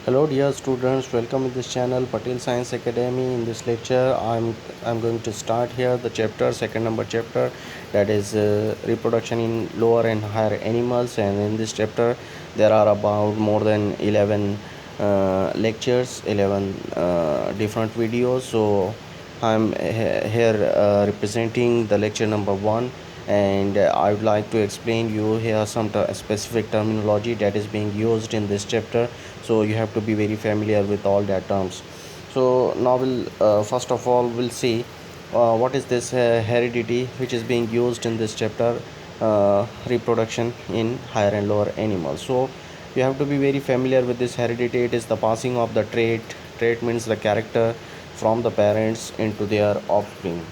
Hello dear students, welcome in this channel Patel Science Academy. In this lecture I'm going to start here the chapter, second number chapter, that is reproduction in lower and higher animals. And in this chapter there are about more than 11 lectures, 11 different videos. So I'm here representing the lecture number 1, and I would like to explain you here some specific terminology that is being used in this chapter, so you have to be very familiar with all that terms. So now we'll first of all we'll see what is this heredity which is being used in this chapter, reproduction in higher and lower animals. So you have to be very familiar with this heredity. It is the passing of the trait means the character from the parents into their offspring.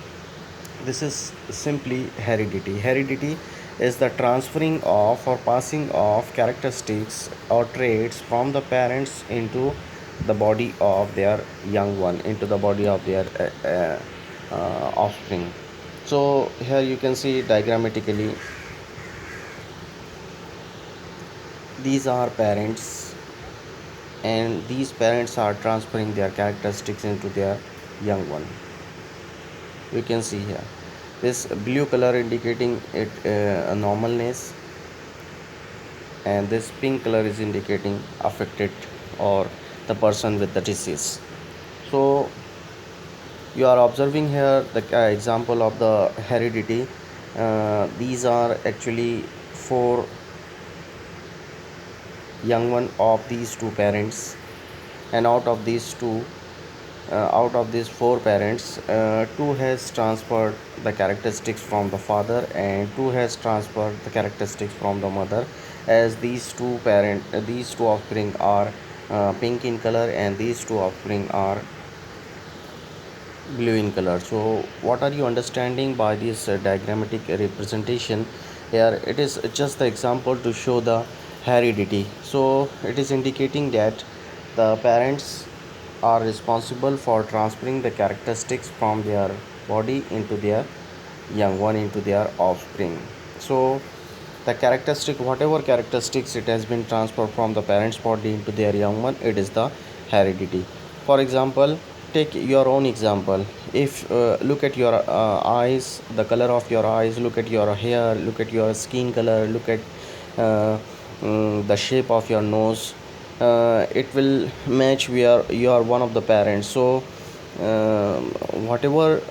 This is simply heredity is the transferring of or passing of characteristics or traits from the parents into the body of their young one, into the body of their offspring. So here you can see diagrammatically, these are parents, and these parents are transferring their characteristics into their young one. You can see here this blue color indicating it a normalness, and this pink color is indicating affected or the person with the disease. So you are observing here the example of the heredity. These are actually four young one of these two parents, and out of these four parents, two has transferred the characteristics from the father and two has transferred the characteristics from the mother, as these two offspring are pink in color and these two offspring are blue in color. So what are you understanding by this diagrammatic representation? Here it is just the example to show the heredity. So it is indicating that the parents are responsible for transferring the characteristics from their body into their young one, into their offspring. So the characteristic, whatever characteristics it has been transferred from the parents body into their young one, it is the heredity. For example, take your own example. If look at your eyes, the color of your eyes, look at your hair, look at your skin color, look at uh, the shape of your nose, it will match where you are one of the parents. So uh, whatever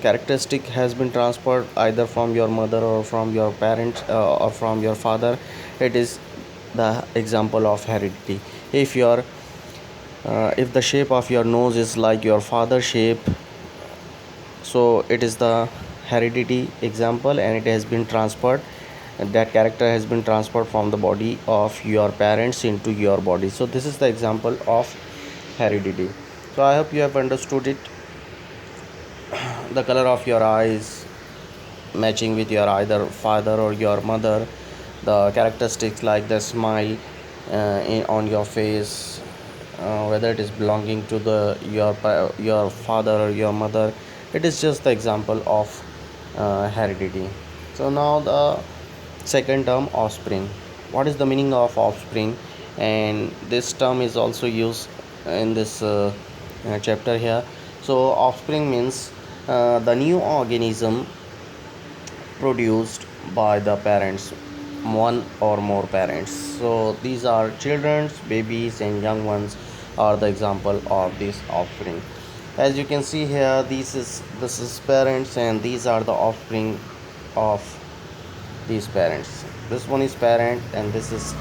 characteristic has been transferred either from your mother or from your parents or from your father, it is the example of heredity. If the shape of your nose is like your father's shape, so it is the heredity example, and it has been transferred, that character has been transferred from the body of your parents into your body. So this is the example of heredity. So I hope you have understood it. The color of your eyes matching with your either father or your mother, the characteristics like the smile on your face, whether it is belonging to the your father or your mother, it is just the example of heredity. So now the second term, offspring. What is the meaning of offspring? And this term is also used in this chapter here. So offspring means the new organism produced by the parents, one or more parents. So these are children's, babies and young ones are the example of this offspring. As you can see here, this is parents and these are the offspring of these parents. This one is parent and this is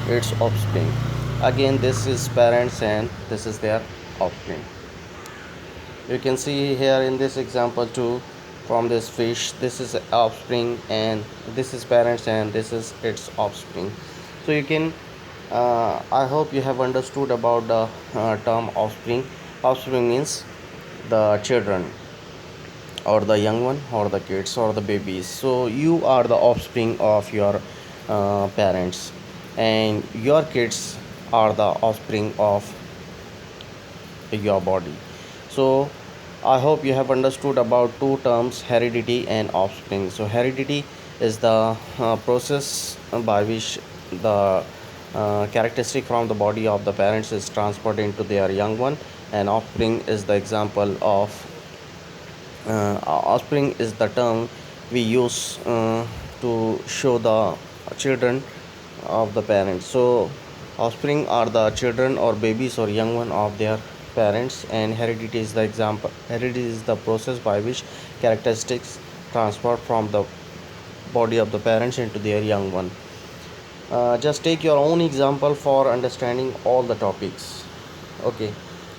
its offspring. Again, this is parents and this is their offspring. You can see here in this example too, from this fish, this is offspring and this is parents and this is its offspring. So you can I hope you have understood about the term offspring. Offspring means the children or the young one or the kids or the babies. So you are the offspring of your parents, and your kids are the offspring of your body. So I hope you have understood about two terms, heredity and offspring. So heredity is the process by which the characteristic from the body of the parents is transferred into their young one, and offspring is the example of offspring is the term we use to show the children of the parents. So offspring are the children or babies or young one of their parents, and heredity is the example. Heredity is the process by which characteristics transfer from the body of the parents into their young one. Just take your own example for understanding all the topics. Okay,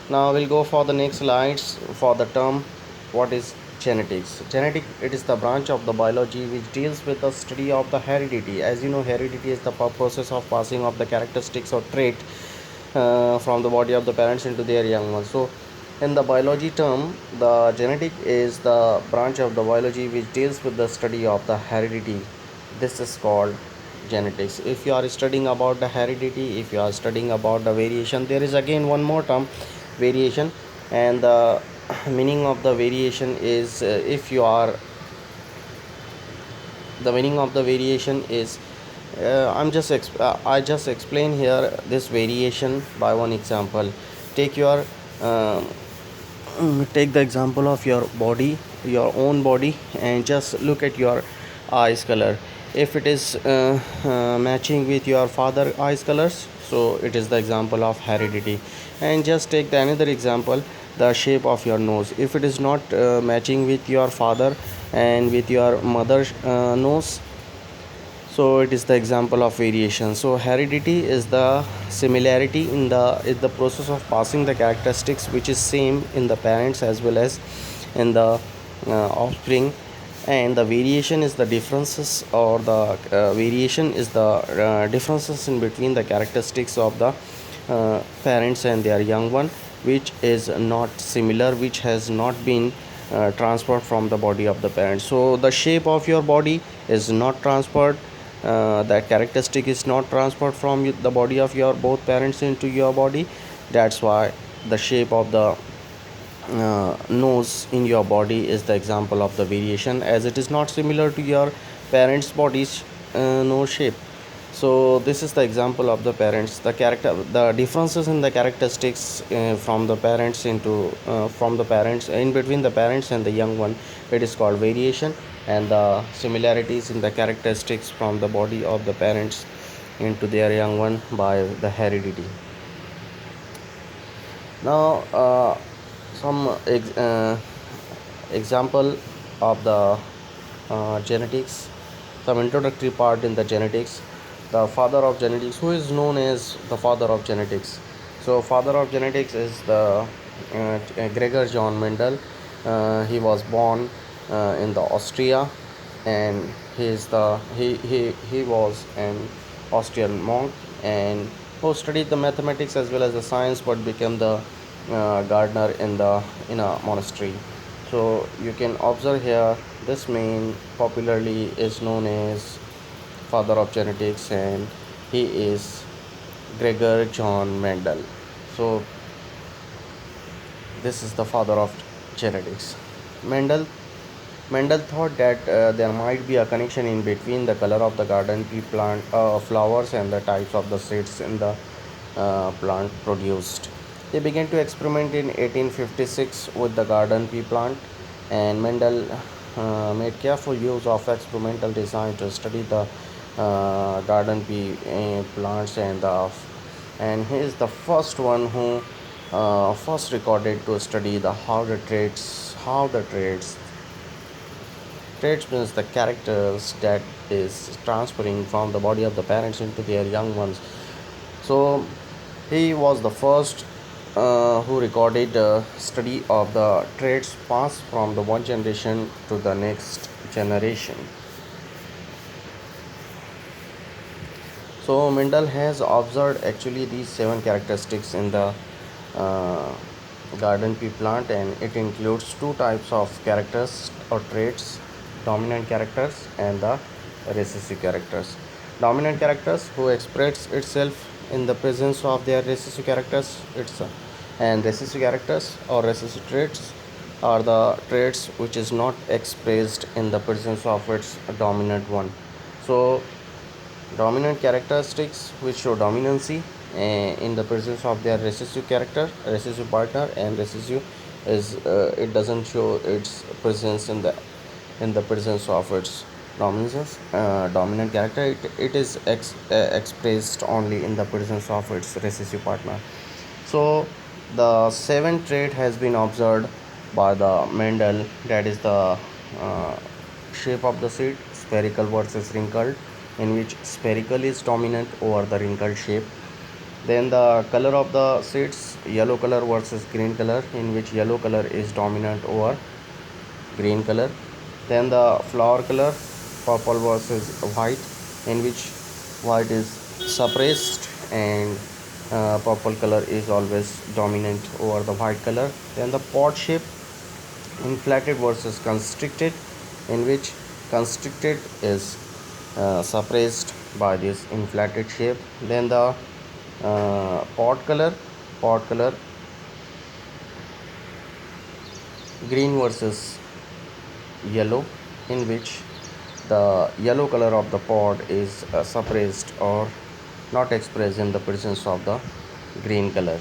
now we'll go for the next slides for the term what is genetics. Genetic, it is the branch of the biology which deals with the study of the heredity. As you know, heredity is the process of passing of the characteristics or trait from the body of the parents into their young ones. So in the biology term, the genetic is the branch of the biology which deals with the study of the heredity. This is called genetics. If you are studying about the heredity, if you are studying about the variation, there is again one more term, variation. And the meaning of the variation is if you are the meaning of the variation is I just explain here this variation by one example. Take your uh, take the example of your body, your own body, and just look at your eyes color. If it is matching with your father eyes colors, so it is the example of heredity. And just take the another example, the shape of your nose. If it is not matching with your father and with your mother's nose, so it is the example of variation. So heredity is the similarity in the process of passing the characteristics which is same in the parents as well as in the offspring. And the variation is the differences, or the variation is the differences in between the characteristics of the parents and their young one, which is not similar, which has not been transferred from the body of the parents. So the shape of your body is not transferred, that characteristic is not transferred from the body of your both parents into your body. That's why the shape of the nose in your body is the example of the variation, as it is not similar to your parents bodies nose shape. So this is the example of the parents, the differences in the characteristics from the parents into from the parents in between the parents and the young one, it is called variation. And the similarities in the characteristics from the body of the parents into their young one by the heredity. Now some example of the genetics, some introductory part in the genetics. The father of genetics, who is known as the father of genetics. So father of genetics is the Gregor John Mendel. He was born in the Austria, and he was an Austrian monk, and who studied the mathematics as well as the science, but became the gardener in a monastery. So you can observe here, this man popularly is known as father of genetics, and he is Gregor John Mendel. So this is the father of genetics. Mendel Mendel thought that there might be a connection in between the color of the garden pea plant flowers and the types of the seeds in the plant produced. They began to experiment in 1856 with the garden pea plant, and Mendel made careful use of experimental design to study the garden pea plants, and he is the first one who first recorded to study the how the traits means the characters that is transferring from the body of the parents into their young ones. So he was the first who recorded the study of the traits passed from the one generation to the next generation. So Mendel has observed actually these 7 characteristics in the uh, garden pea plant, and it includes 2 types of characters or traits: dominant characters and the recessive characters. Dominant characters, who express itself in the presence of their recessive characters, and recessive characters or recessive traits are the traits which is not expressed in the presence of its dominant one. So Dominant characteristics which show dominancy in the presence of their recessive partner, and recessive is it doesn't show its presence in the presence of its dominant character. It is expressed only in the presence of its recessive partner. So the seventh trait has been observed by the Mendel, that is the uh, shape of the seed, spherical versus wrinkled, in which spherical is dominant over the wrinkled shape. Then the color of the seeds, yellow color versus green color, in which yellow color is dominant over green color. Then the flower color, purple versus white, in which white is suppressed and purple color is always dominant over the white color. Then the pod shape, inflated versus constricted, in which constricted is suppressed by this inflated shape. Then the pod color, green versus yellow, in which the yellow color of the pod is suppressed or not expressed in the presence of the green color.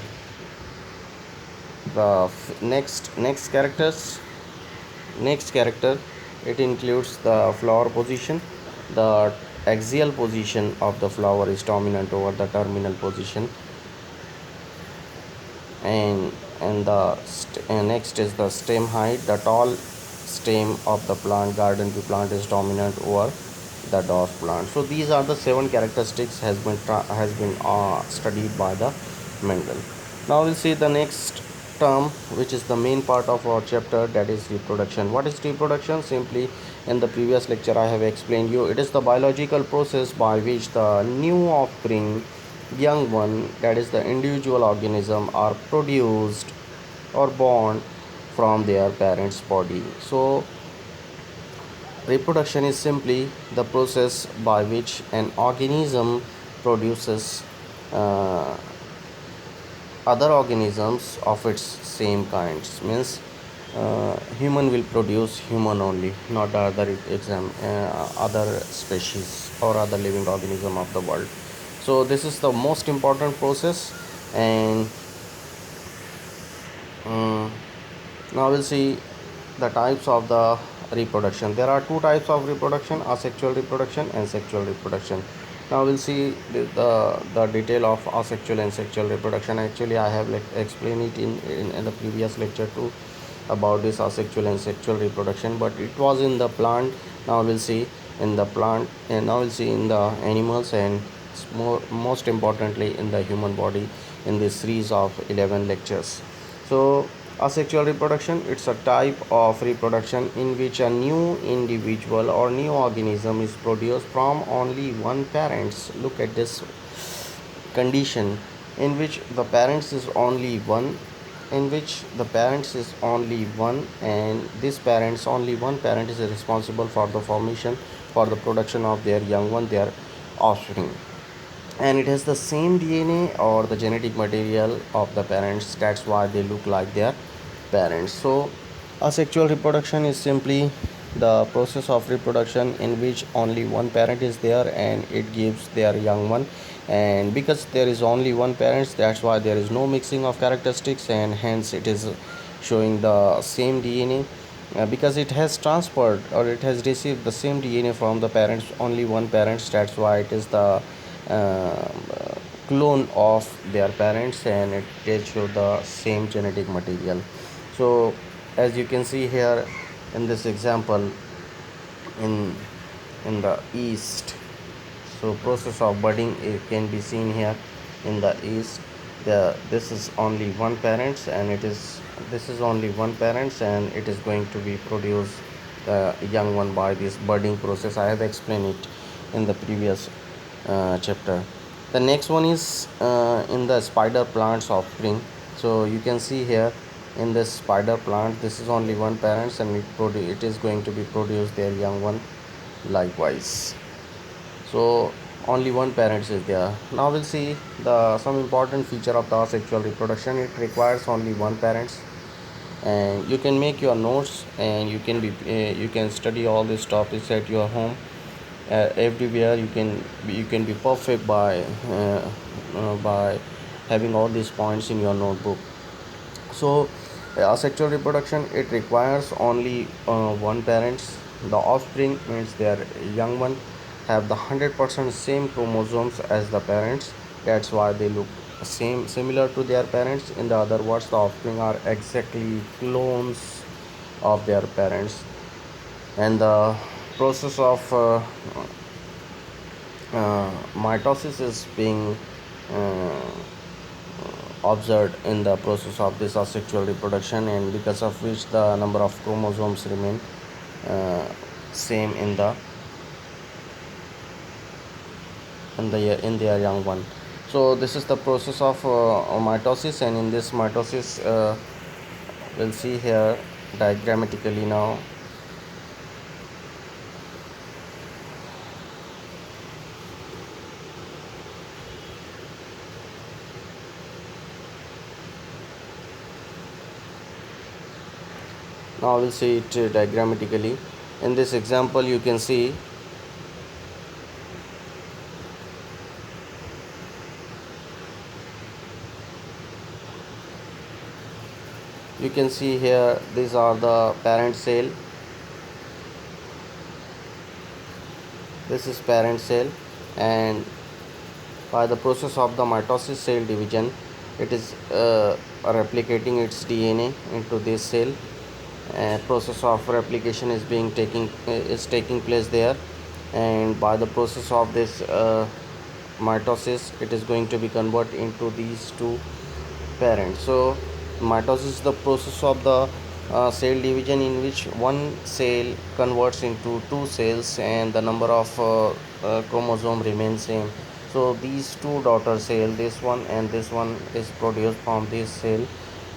The next character, it includes the flower position. The axial position of the flower is dominant over the terminal position, and next is the stem height. The tall stem of the plant, garden plant, is dominant over the dwarf plant. So these are the seven characteristics has been studied by the Mendel. Now we'll see the next term, which is the main part of our chapter, that is reproduction. What is reproduction? Simply, in the previous lecture I have explained you, it is the biological process by which the new offspring, young one, that is the individual organism, are produced or born from their parents' body. So reproduction is simply the process by which an organism produces uh, other organisms of its same kinds. Means human will produce human only, not the other species or other living organism of the world. So this is the most important process. And um, now we'll see the types of the reproduction. There are two types of reproduction: asexual reproduction and sexual reproduction. Now we'll see the detail of asexual and sexual reproduction. Actually, I have explained it in the previous lecture too, about this asexual and sexual reproduction, but it was in the plant. Now we'll see in the plant, and now we'll see in the animals, and most importantly in the human body, in this series of 11 lectures. So asexual reproduction, it's a type of reproduction in which a new individual or new organism is produced from only one parents. Look at this condition, in which the parents is only one, and this parents, only one parent, is responsible for the formation, for the production of their young one, their offspring, and it has the same DNA or the genetic material of the parents. That's why they look like their parents. So asexual reproduction is simply the process of reproduction in which only one parent is there and it gives their young one. And because there is only one parent, that's why there is no mixing of characteristics, and hence it is showing the same DNA, because it has transferred or it has received the same DNA from the parents, only one parents. That's why it is the uh, clone of their parents, and it will show the same genetic material. So as you can see here in this example, in the east, so process of budding, it can be seen here in the east. This is only one parents, and this is only one parents, and it is going to be produced the young one by this budding process. I have explained it in the previous chapter. The next one is in the spider plants offspring. So you can see here in this spider plant, this is only one parents, and it is going to be produced their young one likewise. So only one parent is there. Now we'll see the some important feature of the sexual reproduction. It requires only one parents, and you can make your notes, and you can study all these topics at your home. everywhere. You can be perfect by having all these points in your notebook. So asexual reproduction, it requires only one parents. The offspring means their young one have the 100% same chromosomes as the parents. That's why they look similar to their parents. In the other words, the offspring are exactly clones of their parents. And the process of mitosis is being uh, observed in the process of this asexual reproduction, and because of which the number of chromosomes remain uh, same in their young one. So this is the process of mitosis, and in this mitosis we'll see here diagrammatically. Now we'll see it diagrammatically. In this example, you can see here these are the parent cell. This is parent cell, and by the process of the mitosis cell division, it is replicating its DNA into this cell. Process of replication is taking place there, and by the process of this mitosis, it is going to be converted into these two parents. So mitosis is the process of the cell division in which one cell converts into two cells, and the number of chromosome remains same. So these two daughter cell, this one and this one, is produced from this cell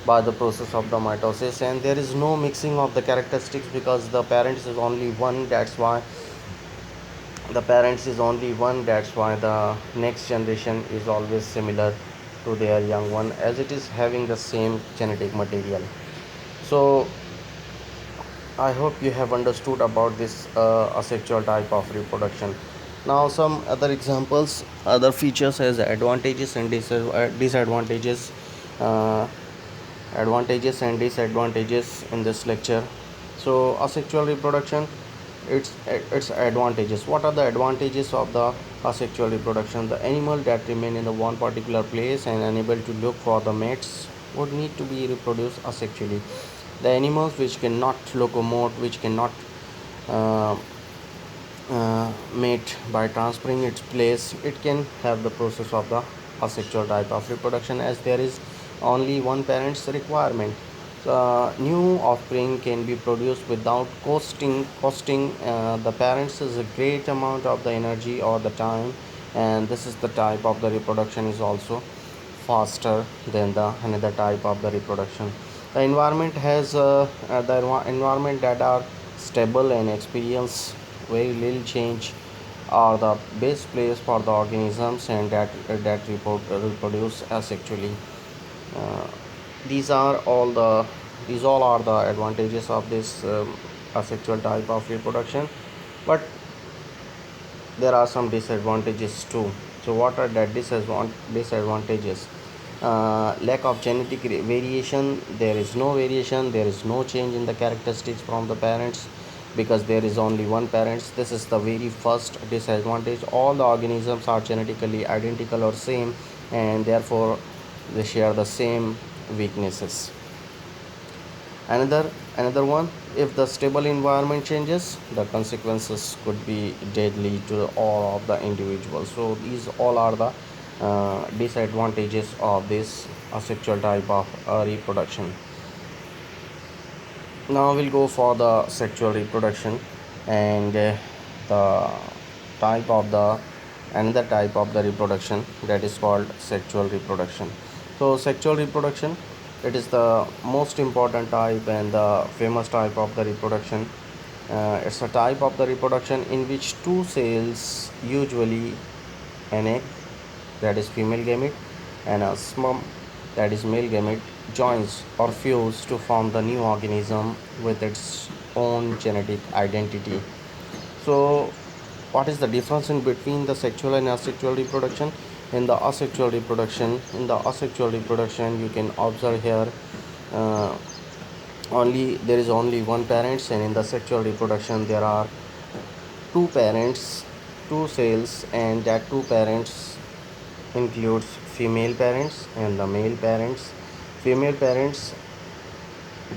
by the process of the mitosis, and there is no mixing of the characteristics because the parents is only one. That's why the next generation is always similar to their young one, as it is having the same genetic material. So I hope you have understood about this asexual type of reproduction. Now some other examples, other features as advantages and disadvantages, uh, advantages and disadvantages in this lecture. So asexual reproduction, its advantages. What are the advantages of the asexual reproduction? The animal that remain in the one particular place and unable to look for the mates would need to be reproduced asexually. The animals which cannot locomote, which cannot uh, mate by transferring its place, it can have the process of the asexual type of reproduction, as there is only one parent's requirement. New offspring can be produced without costing the parents is a great amount of the energy or the time, and this is the type of the reproduction is also faster than the another type of the reproduction. The environment has environment that are stable and experience very little change are the best place for the organisms, and reproduce asexually. Uh, these are all the these all are the advantages of this asexual type of reproduction, but there are some disadvantages too. So what are the disadvantages? Lack of genetic variation. There is no variation, there is no change in the characteristics from the parents because there is only one parents. This is the very first disadvantage. All the organisms are genetically identical or same, and therefore they share the same weaknesses. Another one, if the stable environment changes, the consequences could be deadly to all of the individuals. So these all are the disadvantages of this asexual type of reproduction. Now we'll go for the sexual reproduction, and the type of the another type of the reproduction, that is called sexual reproduction. So sexual reproduction, it is the most important type and the famous type of the reproduction. It's a type of the reproduction in which two cells, usually an egg, that is female gamete, and a sperm, that is male gamete, joins or fuse to form the new organism with its own genetic identity. So What is the difference in between the sexual and asexual reproduction? In the asexual reproduction you can observe here, uh, only there is only one parents, and in the sexual reproduction there are two parents, two cells, and that two parents includes female parents and the male parents. Female parents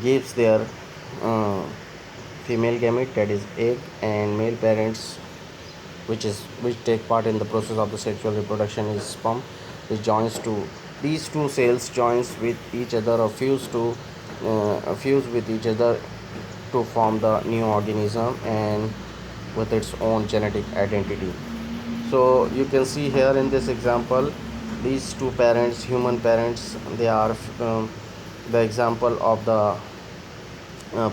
gives their uh, female gamete, that is egg, and male parents which take part in the process of the sexual reproduction is sperm, which joins to these two cells joins with each other or fuse with each other to form the new organism and with its own genetic identity. So you can see here in this example, these two parents, human parents, they are the example of the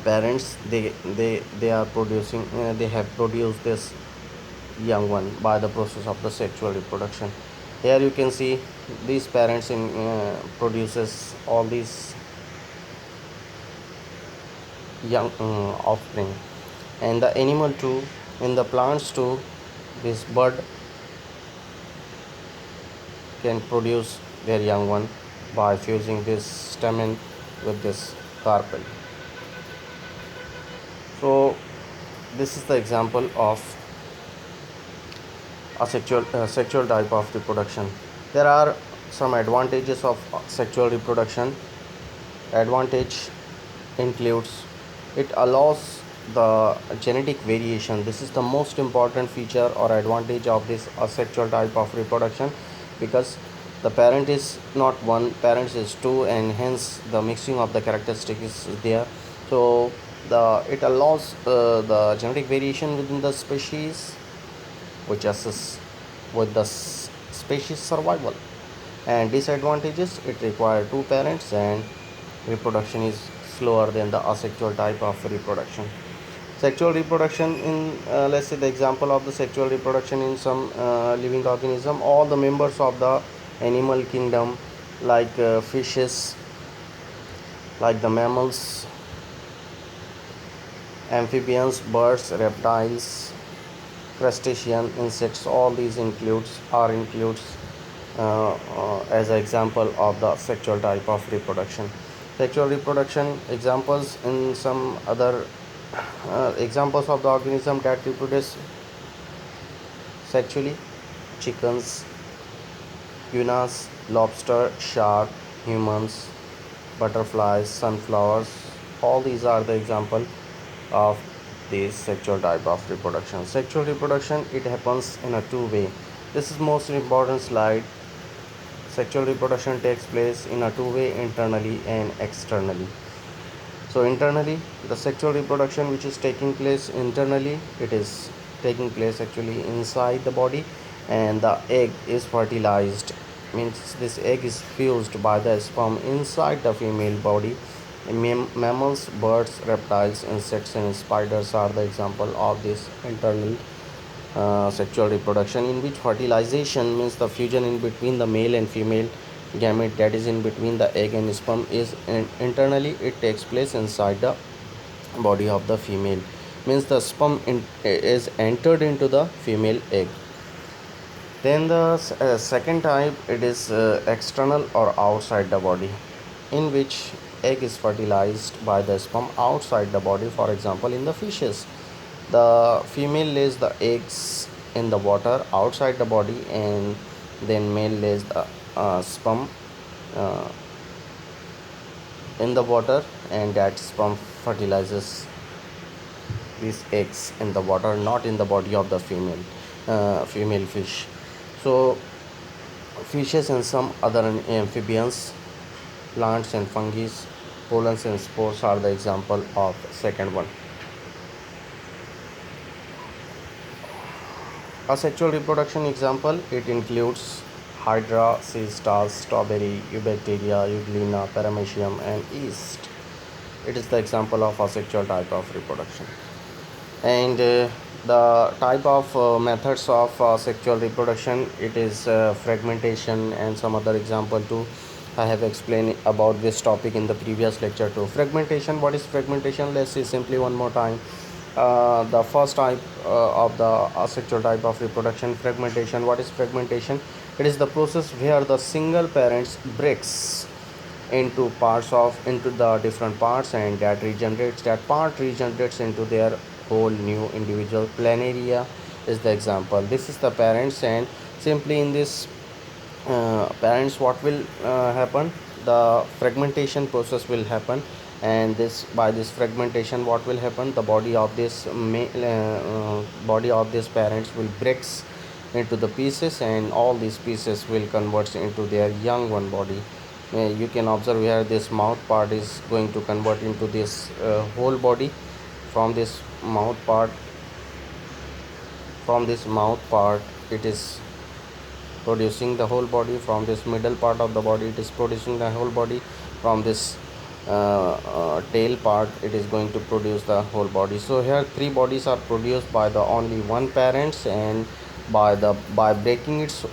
parents. They are producing, they have produced this young one by the process of the sexual reproduction. Here you can see these parents in produces all these young offspring, and the animal too, in the plants too, this bird can produce their young one by fusing this stamen with this carpel. So this is the example of a sexual type of reproduction. There are some advantages of sexual reproduction. Advantage includes it allows the genetic variation. This is the most important feature or advantage of this asexual type of reproduction, because the parent is not one, parents is two, and hence the mixing of the characteristics is there. So it allows the genetic variation within the species, which assists with the species survival. And disadvantages, it requires two parents and reproduction is slower than the asexual type of reproduction. Sexual reproduction in, let's say the example of the sexual reproduction in some living organism, all the members of the animal kingdom, like fishes, like the mammals, amphibians, birds, reptiles, crustacean, insects, all these includes as an example of the sexual type of reproduction. Sexual reproduction examples in some other examples of the organism that reproduce sexually: chickens, tunas, lobster, shark, humans, butterflies, sunflowers. All these are the example of this sexual type of reproduction. Sexual reproduction, it happens in a two-way. This is most important slide. Sexual reproduction takes place in a two-way, internally and externally. So internally, the sexual reproduction which is taking place internally, it is taking place actually inside the body, and the egg is fertilized, means this egg is fused by the sperm inside the female body. Mammals, birds, reptiles, insects, and spiders are the example of this internal sexual reproduction, in which fertilization means the fusion in between the male and female gamete, that is in between the egg and sperm, is internally it takes place inside the body of the female, means the sperm is entered into the female egg. Then the second type, it is external or outside the body, in which egg is fertilized by the sperm outside the body. For example, in the fishes, the female lays the eggs in the water outside the body, and then male lays the sperm uh, in the water, and that sperm fertilizes these eggs in the water, not in the body of the female fish. So fishes and some other amphibians, plants and fungi, pollens and spores are the example of second one. Asexual reproduction example, it includes hydra, sea stars, strawberry, eubacteria, euglena, paramecium, and yeast. It is the example of asexual type of reproduction. And the type of methods of sexual reproduction, it is fragmentation and some other example too. I have explained about this topic in the previous lecture too. Fragmentation, what is fragmentation? Let's see simply one more time. The first type of the asexual type of reproduction, fragmentation. What is fragmentation? It is the process where the single parents breaks into the different parts, and that part regenerates into their whole new individual. Planaria is the example. This is the parents, and simply in this parents, what will happen, the fragmentation process will happen, and this by this fragmentation what will happen, the body of this parents will breaks into the pieces, and all these pieces will convert into their young one body. You can observe here this mouth part is going to convert into this whole body. From this mouth part, it is producing the whole body. From this middle part of the body, it is producing the whole body. From this tail part, it is going to produce the whole body. So here three bodies are produced by the only one parents, and by breaking its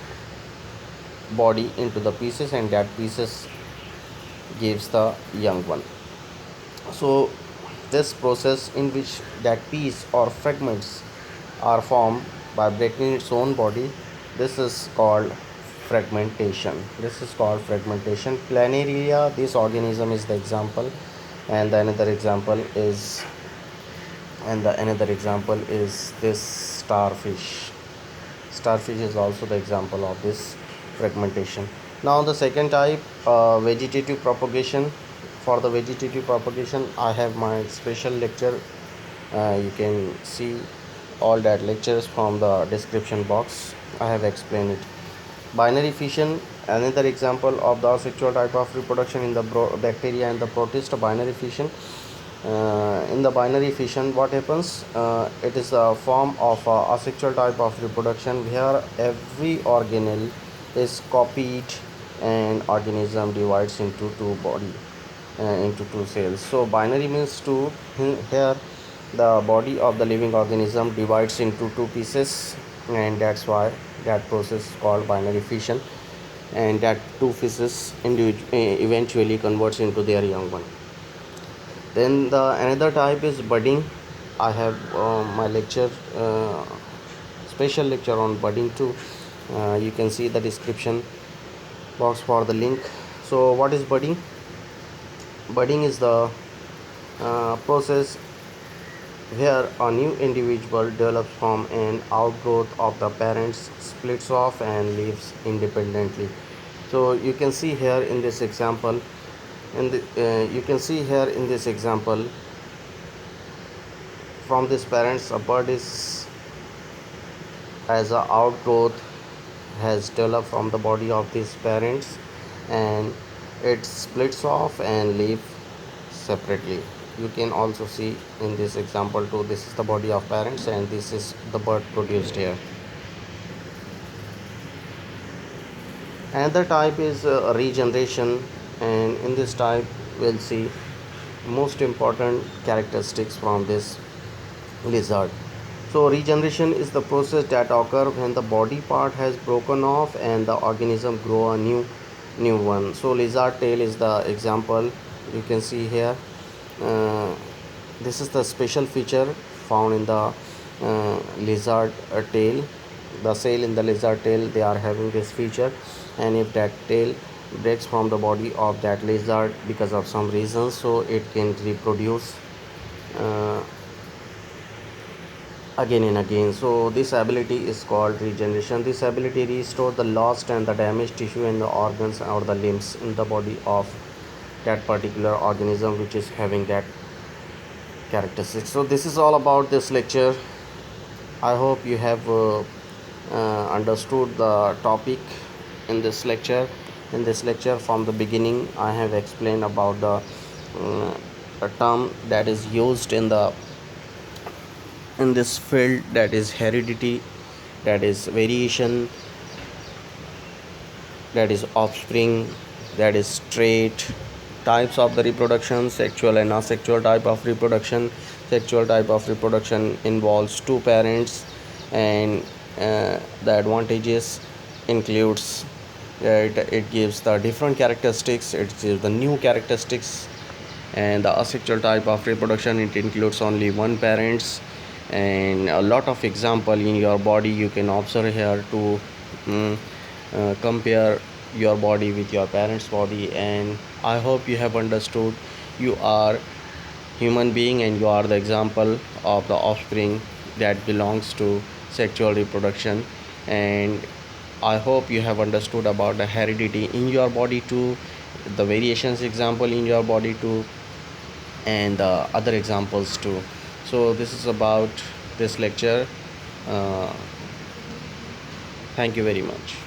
body into the pieces, and that pieces gives the young one. So this process in which that piece or fragments are formed by breaking its own body, this is called fragmentation. Planaria, this organism is the example, and the another example is this starfish is also the example of this fragmentation. Now the second type, vegetative propagation. For the vegetative propagation, I have my special lecture. You can see all that lectures from the description box. I have explained it. Binary fission, another example of the asexual type of reproduction in the bacteria and the protist. Binary fission. In the binary fission, what happens? It is a form of asexual type of reproduction where every organelle is copied and organism divides into into two cells. So binary means two. Here the body of the living organism divides into two pieces, and that's why that process is called binary fission, and that two pieces eventually converts into their young one. Then the another type is budding. I have my lecture, special lecture on budding too. You can see the description box for the link. So what is budding? Budding is the process where a new individual develops from an outgrowth of the parents, splits off and lives independently. So you can see here in this example, from this parents, a bud is as a outgrowth has developed from the body of these parents, and it splits off and live separately. You can also see in this example too, this is the body of parents and this is the bud produced here. Another type is regeneration, and in this type we'll see most important characteristics from this lizard. So regeneration is the process that occurs when the body part has broken off and the organism grow a new one. So lizard tail is the example. You can see here, this is the special feature found in the lizard tail. The cell in the lizard tail, they are having this feature, and if that tail breaks from the body of that lizard because of some reason, so it can reproduce again and again. So this ability is called regeneration. This ability restores the lost and the damaged tissue in the organs or the limbs in the body of that particular organism which is having that characteristic. So this is all about this lecture. I hope you have understood the topic in this lecture. In this lecture, from the beginning, I have explained about the a term that is used in this field, that is heredity, that is variation, that is offspring, that is trait, types of the reproduction, sexual and asexual type of reproduction. Sexual type of reproduction involves two parents, and the advantages includes it gives the different characteristics, it gives the new characteristics. And the asexual type of reproduction, it includes only one parents, and a lot of example in your body you can observe here to mm, compare your body with your parents body. And I hope you have understood. You are human being and you are the example of the offspring that belongs to sexual reproduction. And I hope you have understood about the heredity in your body too, the variations example in your body too, and other examples too. So this is about this lecture. uh, Thank you very much.